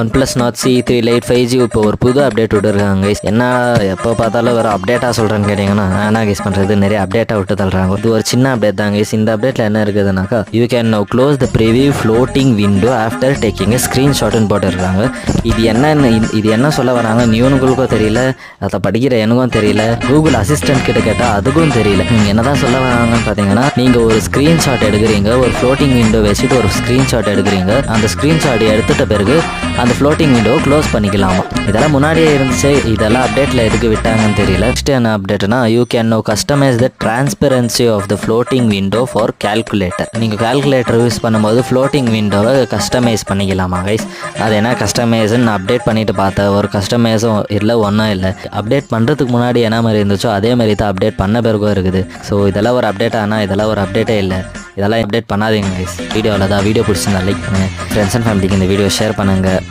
OnePlus Nord CE3 Lite 5G இப்போ ஒரு புது அப்டேட் விட்டுருக்காங்க கைஸ். என்ன எப்போ பார்த்தாலும் வேறு அப்டேட்டாக சொல்கிறேன்னு கேட்டிங்கன்னா என்ன கைஸ் பண்ணுறது, நிறைய அப்டேட்டாக விட்டு தள்ளுறாங்க. இது ஒரு சின்ன அப்டேட் தான் கைஸ். இந்த அப்டேட்டில் என்ன இருக்குதுனாக்கா, you can now close the preview floating window after taking ஸ்க்ரீன்ஷாட்னு போட்டுருக்காங்க. இது என்ன சொல்ல வராங்க நியூனுங்களுக்கும் தெரியல, அதை படிக்கிற எனக்கும் தெரியல, கூகுள் அசிஸ்டன்ட் கிட்ட கேட்டால் அதுக்கும் தெரியல. நீங்கள் என்ன தான் சொல்ல வராங்கன்னு பார்த்தீங்கன்னா, நீங்கள் ஒரு ஸ்க்ரீன்ஷாட் எடுக்கிறீங்க, ஒரு ஃப்ளோட்டிங் விண்டோ வச்சுட்டு ஒரு ஸ்க்ரீன்ஷாட் எடுக்கிறீங்க, அந்த ஸ்க்ரீன்ஷாட் எடுத்துட்ட பிறகு அந்த ஃப்ளோட்டிங் விண்டோ க்ளோஸ் பண்ணிக்கலாமா. இதெல்லாம் முன்னாடியே இருந்துச்சு, இதெல்லாம் அப்டேட்டில் எதுக்கு விட்டாங்கன்னு தெரியல. நெக்ஸ்ட் என்ன அப்டேட்னா, you can now customise the transparency of the floating window for calculator. நீங்கள் கால்குலேட்டர் யூஸ் பண்ணும்போது ஃப்ளோட்டிங் விண்டோவை கஸ்டமைஸ் பண்ணிக்கலாமா கைஸ். அது என்ன கஸ்டமைஸ்ன்னு அப்டேட் பண்ணிட்டு பார்த்தேன், ஒரு கஸ்டமைஸும் இல்லை, ஒன்றும் இல்லை. அப்டேட் பண்ணுறதுக்கு முன்னாடி என்ன மாதிரி இருந்துச்சோ அதே மாதிரி தான் அப்டேட் பண்ண பிறகும் இருக்குது. ஸோ இதெல்லாம் ஒரு அப்டேட், ஆனால் இதெல்லாம் ஒரு அப்டேட்டே இல்லை. இதெல்லாம் அப்டேட் பண்ணாதீங்க கைஸ். வீடியோவில் தான் வீடியோ பிடிச்சிருந்தா லைக் பண்ணுங்கள், ஃப்ரெண்ட்ஸ் அண்ட் ஃபேமிலிக்கு இந்த வீடியோ ஷேர் பண்ணுங்கள்.